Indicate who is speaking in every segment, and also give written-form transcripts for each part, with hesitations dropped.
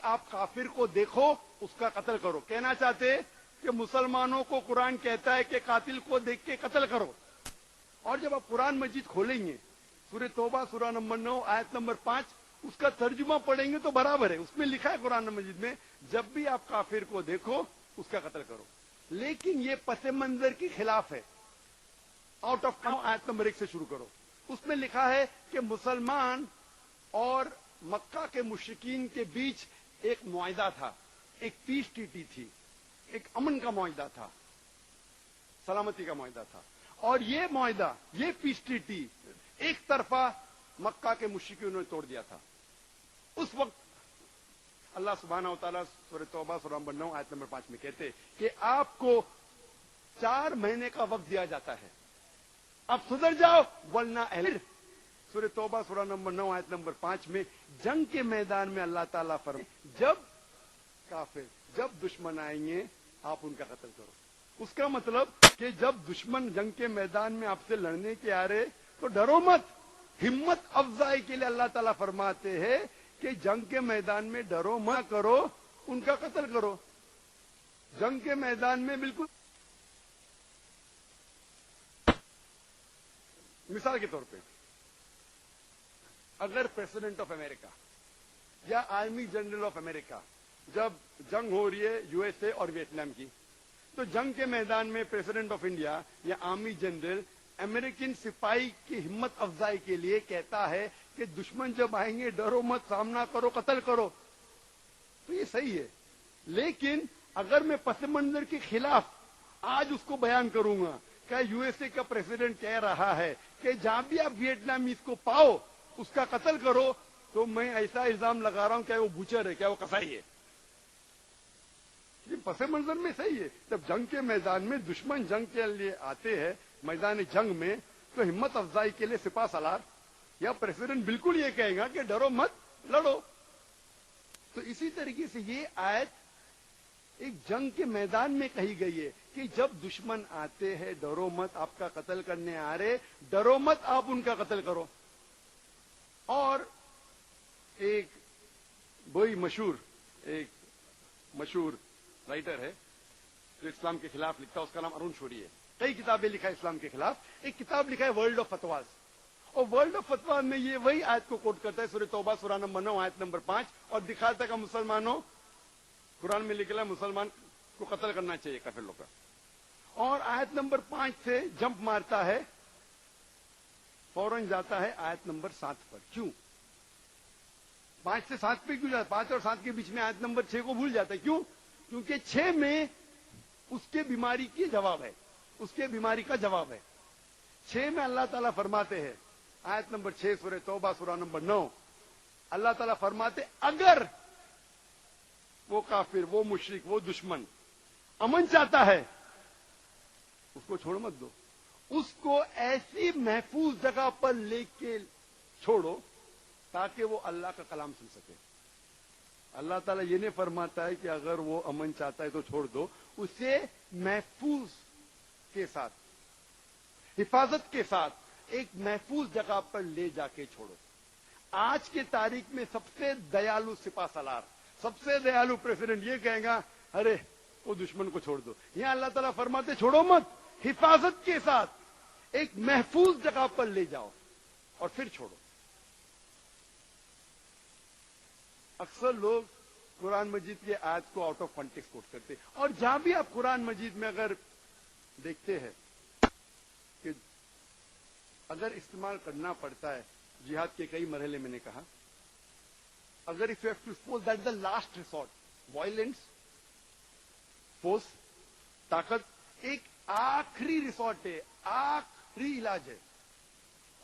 Speaker 1: آپ کافر کو دیکھو اس کا قتل کرو. کہنا چاہتے کہ مسلمانوں کو قرآن کہتا ہے کہ قاتل کو دیکھ کے قتل کرو. اور جب آپ قرآن مجید کھولیں گے سورہ توبہ سورہ نمبر 9 آیت نمبر 5 اس کا ترجمہ پڑھیں گے تو برابر ہے. اس میں لکھا ہے قرآن مجید میں جب بھی آپ کافر کو دیکھو اس کا قتل کرو. لیکن یہ پس منظر کے خلاف ہے. آؤٹ آف آیت نمبر 1 سے شروع کرو. اس میں لکھا ہے کہ مسلمان اور مکہ کے مشرکین کے بیچ ایک معاہدہ تھا, ایک پیس ٹریٹی تھی, ایک امن کا معاہدہ تھا, سلامتی کا معاہدہ تھا. اور یہ معاہدہ, یہ پیس ٹریٹی ایک طرفہ مکہ کے مشرکین نے توڑ دیا تھا. اس وقت اللہ سبحانہ و تعالیٰ سورہ توبہ سورہ نمبر 9 آیت نمبر 5 میں کہتے کہ آپ کو 4 مہینے کا وقت دیا جاتا ہے, اب سدھر جاؤ ورنہ اہل. سورہ توبہ سورہ نمبر 9 آیت نمبر 5 میں جنگ کے میدان میں اللہ تعالیٰ فرمائے جب کافر, جب دشمن آئیں گے آپ ان کا قتل کرو. اس کا مطلب کہ جب دشمن جنگ کے میدان میں آپ سے لڑنے کے آ رہے تو ڈرو مت. ہمت افزائی کے لیے اللہ تعالیٰ فرماتے ہیں کہ جنگ کے میدان میں ڈرو مت کرو, ان کا قتل کرو. جنگ کے میدان میں بالکل مثال کے طور پہ اگر پریزیڈنٹ آف امریکہ یا آرمی جنرل آف امریکہ جب جنگ ہو رہی ہے یو ایس اے اور ویتنام کی, تو جنگ کے میدان میں پریزیڈنٹ آف انڈیا یا آرمی جنرل امریکن سپاہی کی ہمت افزائی کے لیے کہتا ہے کہ دشمن جب آئیں گے ڈرو مت, سامنا کرو, قتل کرو, تو یہ صحیح ہے. لیکن اگر میں پس منظر کے خلاف آج اس کو بیان کروں گا کہ یو ایس اے کا پریزیڈنٹ کہہ رہا ہے کہ جہاں بھی آپ ویتنامیز کو پاؤ اس کا قتل کرو, تو میں ایسا الزام لگا رہا ہوں کیا وہ بوچر ہے, کیا وہ کسائی ہے. یہ پس منظر میں صحیح ہے. جب جنگ کے میدان میں دشمن جنگ کے لیے آتے ہیں میدان جنگ میں, تو ہمت افزائی کے لیے سپاہ سالار یا پریزیڈنٹ بالکل یہ کہے گا کہ ڈرو مت, لڑو. تو اسی طریقے سے یہ آیت ایک جنگ کے میدان میں کہی گئی ہے کہ جب دشمن آتے ہیں ڈرو مت, آپ کا قتل کرنے آ رہے ڈرو مت, آپ ان کا قتل کرو. اور ایک وہی مشہور رائٹر ہے جو اسلام کے خلاف لکھتا ہے, اس کا نام ارون شوری ہے. کئی کتابیں لکھا ہے اسلام کے خلاف. ایک کتاب لکھا ہے ورلڈ آف فتواز, اور ورلڈ آف فتواز میں یہ وہی آیت کو کوٹ کرتا ہے سورہ توبہ سورہ نمبر 9 آیت نمبر 5, اور دکھاتا ہے کہ مسلمانوں, قرآن میں لکھا ہے مسلمان کو قتل کرنا چاہیے کافر لوگ کا. اور آیت نمبر 5 سے جمپ مارتا ہے, فوراً جاتا ہے آیت نمبر 7 پر. کیوں 5 سے 7 پہ کیوں جاتا ہے؟ 5 اور 7 کے بیچ میں آیت نمبر 6 کو بھول جاتا ہے. کیوں؟ کیونکہ 6 میں اس کے بیماری کی جواب ہے, اس کے بیماری کا جواب ہے. 6 میں اللہ تعالیٰ فرماتے ہیں, آیت نمبر 6 سورہ توبہ سورہ نمبر 9, اللہ تعالیٰ فرماتے اگر وہ کافر, وہ مشرک, وہ دشمن امن چاہتا ہے اس کو چھوڑ مت دو, اس کو ایسی محفوظ جگہ پر لے کے چھوڑو تاکہ وہ اللہ کا کلام سن سکے. اللہ تعالیٰ یہ نہیں فرماتا ہے کہ اگر وہ امن چاہتا ہے تو چھوڑ دو, اسے محفوظ کے ساتھ, حفاظت کے ساتھ ایک محفوظ جگہ پر لے جا کے چھوڑو. آج کے تاریخ میں سب سے دیالو سپاہ سالار, سب سے دیالو پریزیڈنٹ یہ کہے گا ارے وہ دشمن کو چھوڑ دو. یہاں اللہ تعالیٰ فرماتے چھوڑو مت, حفاظت کے ساتھ ایک محفوظ جگہ پر لے جاؤ اور پھر چھوڑو. اکثر لوگ قرآن مجید کے آیت کو آؤٹ آف کانٹیکسٹ کوٹ کرتے, اور جہاں بھی آپ قرآن مجید میں اگر دیکھتے ہیں کہ اگر استعمال کرنا پڑتا ہے جہاد کے کئی مرحلے میں نے کہا, اگر if you have to suppose that the last resort, violence, force, طاقت ایک آخری ریسورٹ ہے, آخری علاج ہے.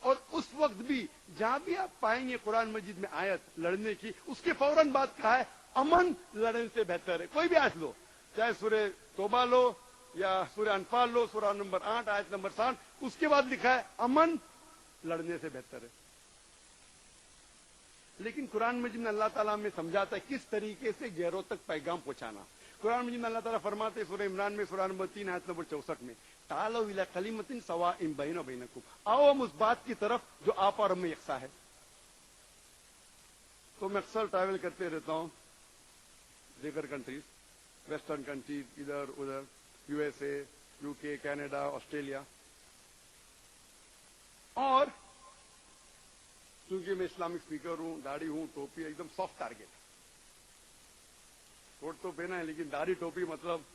Speaker 1: اور اس وقت بھی جہاں بھی آپ پائیں گے قرآن مجید میں آیت لڑنے کی, اس کے فوراً بعد کہا ہے امن لڑنے سے بہتر ہے. کوئی بھی آیت لو, چاہے سورہ توبہ لو یا سورہ انفال لو, سورہ نمبر 8 آیت نمبر 7, اس کے بعد لکھا ہے امن لڑنے سے بہتر ہے. لیکن قرآن مجید میں اللہ تعالیٰ میں سمجھاتا ہے کس طریقے سے غیروں تک پیغام پہنچانا. قرآن مجید میں اللہ تعالیٰ فرماتے ہیں سورہ عمران میں سورہ نمبر 3 آیت نمبر 64 میں, تعالوا الی کلمۃ سواء بیننا وبینکم, آؤ ہم اس بات کی طرف جو آپ اور ہم میں یکساں ہے. تو میں اکثر ٹریول کرتے رہتا ہوں दीगर कंट्रीज, वेस्टर्न कंट्रीज, इधर उधर, यूएसए, यूके, कनाडा, ऑस्ट्रेलिया। और क्योंकि मैं इस्लामिक स्पीकर हूं, दाढ़ी हूं, टोपी, एकदम सॉफ्ट टारगेट। कोट तो पहना है लेकिन दाढ़ी टोपी मतलब,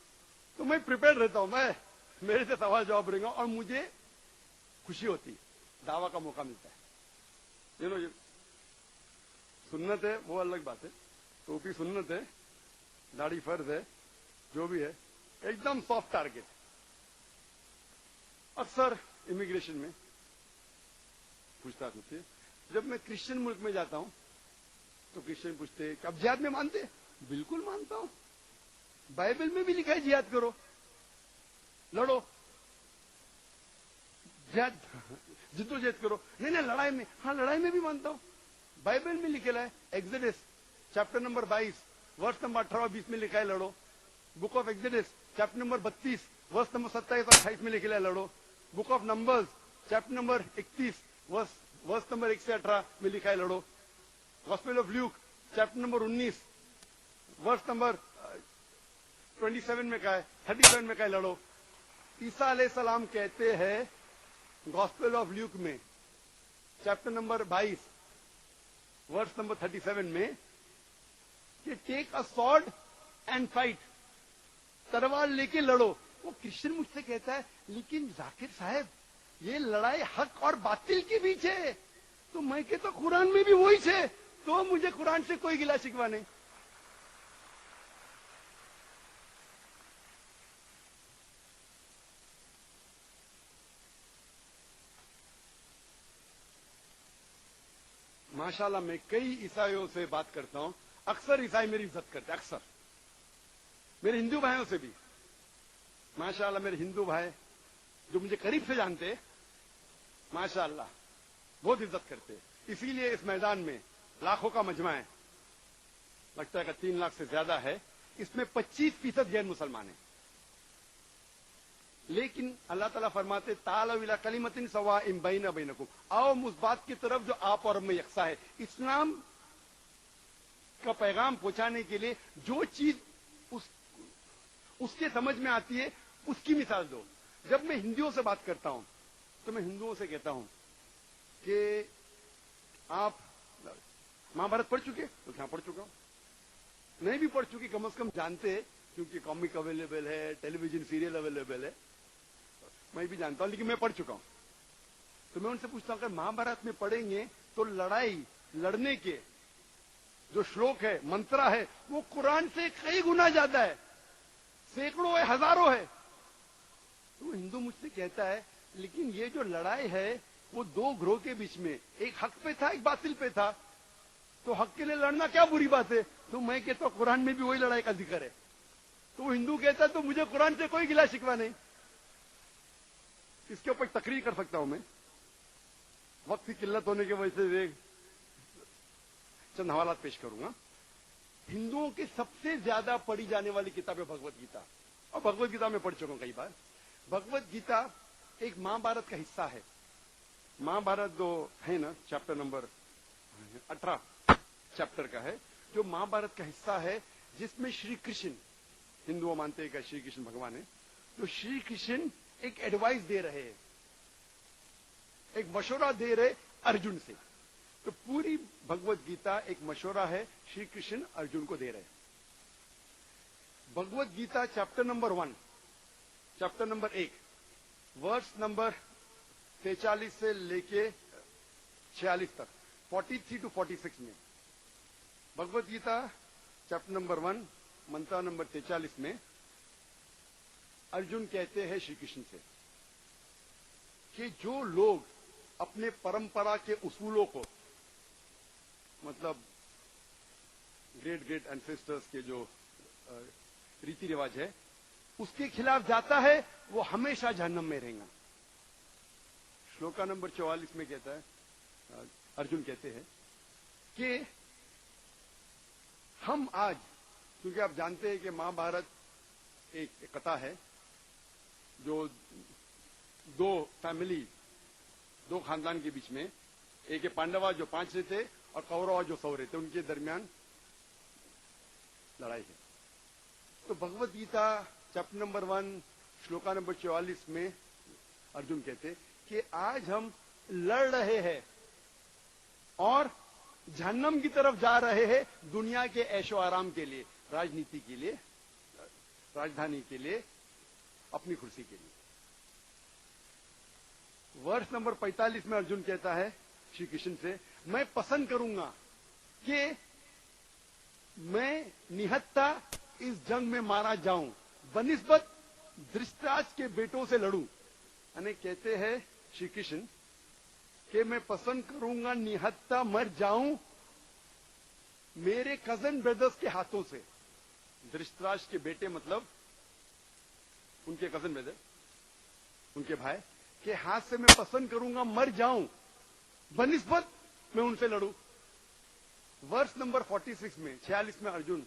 Speaker 1: तो मैं प्रिपेयर रहता हूं। मैं मेरे से सवाल जवाब रहेगा और मुझे खुशी होती, दावा का मौका मिलता है। ये सुन्नत है वो अलग बात है, टोपी सुन्नत है, दाढ़ी फर्ज है, जो भी है, एकदम सॉफ्ट टारगेट। अक्सर इमिग्रेशन में पूछताछ होती है। जब मैं क्रिश्चियन मुल्क में जाता हूं तो क्रिश्चियन पूछते हैं कि आप जिहाद में मानते हैं? बिल्कुल मानता हूं, बाइबल में भी लिखा है जिहाद करो, लड़ो, जिहाद जिद्दोजहद करो। नहीं नहीं, लड़ाई में, हाँ लड़ाई में भी मानता हूं, बाइबल में लिखेला है, exodus chapter number 22 verse number 18 और 20 में लिखा है लड़ो। Book of exodus chapter number 32 वर्ष नंबर 27 और 28 में लिखेला है लड़ो। Book of numbers chapter number 31 वर्ष नंबर 1 से 18 में लिखा है लड़ो। Gospel of Luke chapter number 19 वर्ष नंबर 27 में कहा है, 37 में कहा है लड़ो। ईसा अलैहिस्सलाम कहते हैं गॉस्पेल ऑफ ल्यूक में चैप्टर नंबर 22 वर्ष नंबर 37 में कि take a sword and fight, तलवार लेके लड़ो। वो क्रिश्चियन मुझसे कहता है लेकिन जाकिर साहब ये लड़ाई हक और बातिल के बीच है, तो मैं कहता कुरान में भी वही है, तो मुझे कुरान से कोई गिला शिकवा नहीं। माशाल्लाह मैं कई ईसाइयों से बात करता हूं, अक्सर ईसाई मेरी इज्जत करते हैं, अक्सर मेरे हिंदू भाइयों से भी। माशाल्लाह मेरे हिंदू भाई जो मुझे करीब से जानते हैं, माशाल्लाह बहुत इज्जत करते हैं। इसीलिए इस मैदान में लाखों का मजमा है, लगता है कि 3 लाख से ज्यादा है, इसमें 25% गैर मुसलमान है। लेकिन अल्लाह ताला फरमाते तालव इला कलिमतिन सवाइम बैना बैनकुम, आओ उस बात की तरफ जो आप और में यकसा है। इस्लाम का पैगाम पहुंचाने के लिए जो चीज उसके समझ में आती है उसकी मिसाल दो। जब मैं हिंदुओं से बात करता हूं तो मैं हिंदुओं से कहता हूं कि आप महाभारत पढ़ चुके? तो क्या पढ़ चुका हूं, नहीं भी पढ़ चुकी कम से कम जानते हैं, क्योंकि कॉमिक अवेलेबल है, टेलीविजन सीरियल अवेलेबल है, मैं भी जानता हूं, लेकिन मैं पढ़ चुका हूं। तो मैं उनसे पूछता हूं अगर महाभारत में पढ़ेंगे तो लड़ाई लड़ने के जो श्लोक है, मंत्रा है, वो कुरान से कई गुना ज्यादा है, सैकड़ों है, हजारों है। तो हिंदू मुझसे कहता है लेकिन ये जो लड़ाई है वो 2 ग्रोह के बीच में, एक हक पे था एक बातिल पे था, तो हक के लिए लड़ना क्या बुरी बात है? तो मैं कहता हूं कुरान में भी वही लड़ाई का जिक्र है। तो वो हिंदू कहता है तो मुझे कुरान से कोई गिला शिकवा नहीं। इसके ऊपर तकरीर कर सकता हूं मैं, वक्त की किल्लत होने की वजह से चंद हवालात पेश करूंगा। हिंदुओं की सबसे ज्यादा पढ़ी जाने वाली किताब है भगवत गीता, और भगवत गीता में पढ़ चुका हूं कई बार। भगवत गीता एक महाभारत का हिस्सा है। महाभारत जो है ना, चैप्टर नंबर 18 चैप्टर का है, जो महाभारत का हिस्सा है, जिसमें श्री कृष्ण, हिंदुओं मानते हैं कि श्री कृष्ण भगवान है, तो श्री कृष्ण एक एडवाइस दे रहे हैं, एक मशवरा दे रहे अर्जुन से। तो पूरी भगवत गीता एक मशवरा है, श्री कृष्ण अर्जुन को दे रहे हैं। Bhagavad Gita chapter number 1, chapter number 1 verse number 43 से लेके 46 तक, 43 to 46 में भगवत गीता चैप्टर नंबर 1 मंत्र नंबर 43 में अर्जुन कहते हैं श्री कृष्ण से कि जो लोग अपने परंपरा के उसूलों को, मतलब ग्रेट ग्रेट एंसेस्टर्स के जो रीति रिवाज है, उसके खिलाफ जाता है वो हमेशा जहन्नम में रहेगा। श्लोका नंबर 44 में कहता है, अर्जुन कहते हैं कि हम आज, क्योंकि आप जानते हैं कि महाभारत एक कथा है जो 2 फैमिली, 2 खानदान के बीच में, एक है पांडवा जो 5 रहते और कौरवा जो 100 रहते, उनके दरमियान लड़ाई है। तो Bhagavad Gita chapter number 1 shloka number 44 में अर्जुन कहते कि आज हम लड़ रहे हैं और जहन्नम की तरफ जा रहे हैं दुनिया के ऐशो आराम के लिए, राजनीति के लिए, राजधानी के लिए, अपनी कुर्सी के लिए। वर्ष नंबर 45 में अर्जुन कहता है श्री कृष्ण से, मैं पसंद करूंगा कि मैं निहत्था इस जंग में मारा जाऊं, बनिस्बत धृतराष्ट्र के बेटों से लड़ूं। यानी कहते हैं श्री कृष्ण कि मैं पसंद करूंगा निहत्था मर जाऊं मेरे कजन ब्रदर्स के हाथों से। धृतराष्ट्र के बेटे मतलब उनके कजन ब्रदर, उनके भाई के हाथ से मैं पसंद करूंगा मर जाऊं, बनिस्बत मैं उनसे लड़ूं। वर्ष नंबर 46 में 46 में अर्जुन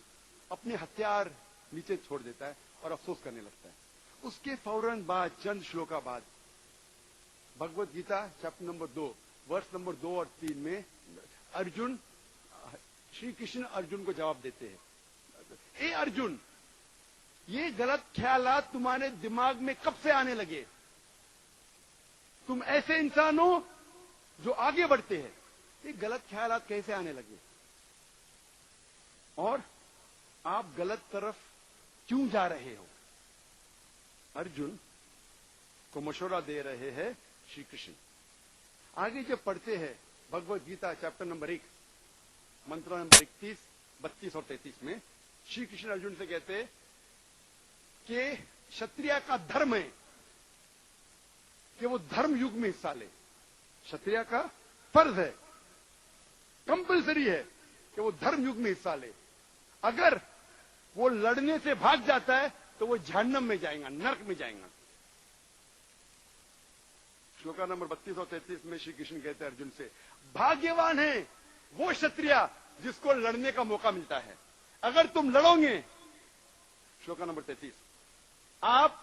Speaker 1: अपने हथियार नीचे छोड़ देता है और अफसोस करने लगता है। उसके फौरन बाद चंद श्लोका बाद भगवत गीता चैप्टर नंबर 2 वर्ष नंबर 2 और 3 में अर्जुन, श्री कृष्ण अर्जुन को जवाब देते हैं, ए अर्जुन, ये गलत ख्यालात तुम्हारे दिमाग में कब से आने लगे? तुम ऐसे इंसान हो जो आगे बढ़ते हैं, ये गलत ख्यालात कैसे आने लगे? और आप गलत तरफ क्यों जा रहे हो? अर्जुन को मशवरा दे रहे हैं श्री कृष्ण। आगे जब पढ़ते हैं भगवत गीता चैप्टर नंबर 1 मंत्र नंबर 31, 32 और 33 में श्री कृष्ण अर्जुन से कहते हैं कि क्षत्रिय का धर्म है कि वो धर्म युग में हिस्सा ले। क्षत्रिय का फर्ज है, कंपलसरी है कि वो धर्म युग में हिस्सा ले। अगर वो लड़ने से भाग जाता है तो वो जहन्नम में जाएगा, नरक में जाएगा। श्लोका नंबर 32 और 33 में श्री कृष्ण कहते हैं अर्जुन से, भाग्यवान है वो क्षत्रिय जिसको लड़ने का मौका मिलता है। अगर तुम लड़ोगे, श्लोका नंबर 33, आप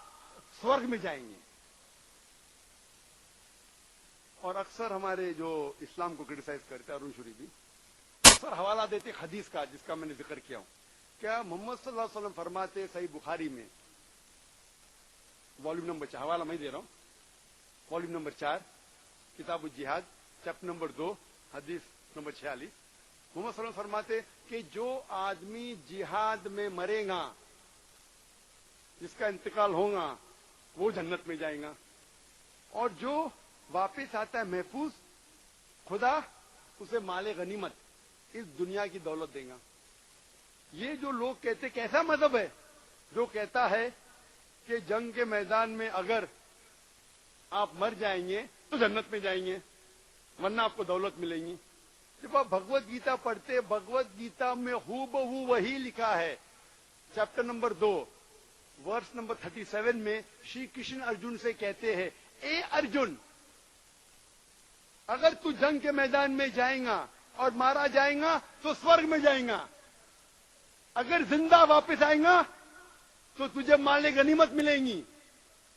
Speaker 1: स्वर्ग में जाएंगे। और अक्सर हमारे जो इस्लाम को क्रिटिसाइज करते हैं, अरुण शूरी भी अक्सर हवाला देते हदीस का जिसका मैंने जिक्र किया हूं। क्या मोहम्मद सल्लल्लाहु अलैहि वसल्लम फरमाते सही बुखारी में वॉल्यूम नंबर 4, हवाला मैं दे रहा हूं, वॉल्यूम नंबर 4 किताब जिहाद चैप्टर नंबर 2 हदीस नंबर 46, मोहम्मद सल्लल्लाहु अलैहि वसल्लम फरमाते कि जो आदमी जिहाद में मरेगा, जिसका इंतकाल होगा, वो जन्नत में जाएगा, और जो वापिस आता है महफूज, खुदा उसे माले गनीमत, इस दुनिया की दौलत देगा। ये जो लोग कहते, कैसा मजहब है जो कहता है कि जंग के मैदान में अगर आप मर जाएंगे तो जन्नत में जाएंगे, वरना आपको दौलत मिलेगी। जब आप भगवत गीता पढ़ते, भगवत गीता में हूबहू वही लिखा है। चैप्टर नंबर 2 वर्ष नंबर 37 में श्री कृष्ण अर्जुन से कहते हैं, ए अर्जुन, अगर तू जंग के मैदान में जाएगा और मारा जाएगा तो स्वर्ग में जाएगा, अगर जिंदा वापस आएगा तो तुझे माले गनीमत मिलेंगी,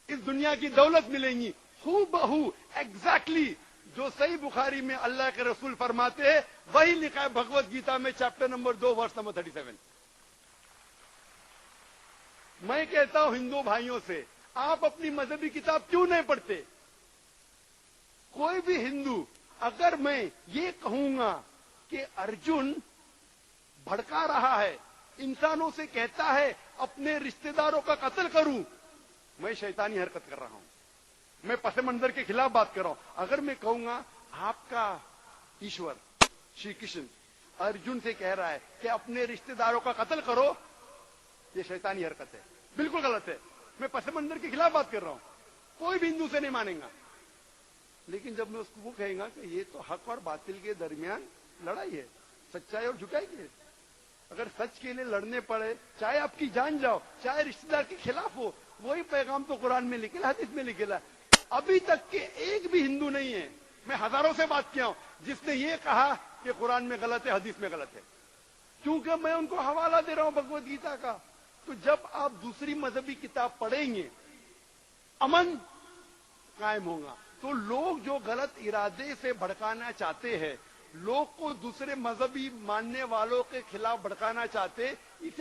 Speaker 1: इस दुनिया की दौलत मिलेंगी। हूबहू एग्जैक्टली जो सही बुखारी में अल्लाह के रसूल फरमाते हैं वही लिखा है भगवत गीता में चैप्टर नंबर 2 वर्ष नंबर 37। मैं कहता हूं हिंदू भाइयों से, आप अपनी मजहबी किताब क्यों नहीं पढ़ते? कोई भी हिंदू, अगर मैं ये कहूंगा कि अर्जुन भड़का रहा है, इंसानों से कहता है अपने रिश्तेदारों का कत्ल करूं, मैं शैतानी हरकत कर रहा हूं, मैं पस मंजर के खिलाफ बात कर रहा हूं। अगर मैं कहूंगा आपका ईश्वर श्री कृष्ण अर्जुन से कह रहा है कि अपने रिश्तेदारों का कत्ल करो, ये शैतानी हरकत है, बिल्कुल गलत है। मैं पस मंजर के खिलाफ बात कर रहा हूं, कोई भी हिंदू से नहीं मानेगा। लेकिन जब मैं उसको वो कहेगा कि ये तो हक और बातिल के दरमियान लड़ाई है, सच्चाई और झुकाई की है, अगर सच के लिए लड़ने पड़े, चाहे आपकी जान जाओ, चाहे रिश्तेदार के खिलाफ हो, वही पैगाम तो कुरान में लिखेला, हदीस में लिखेला। अभी तक के एक भी हिंदू नहीं है, मैं हजारों से बात किया हूं, जिसने ये कहा कि कुरान में गलत है, हदीस में गलत है, क्योंकि मैं उनको हवाला दे रहा हूं भगवत गीता का। तो जब आप दूसरी मजहबी किताब पढ़ेंगे, अमन कायम होगा। तो लोग जो गलत इरादे से भड़काना चाहते हैं, लोग को दूसरे मजहबी मानने वालों के खिलाफ भड़काना चाहते, इसे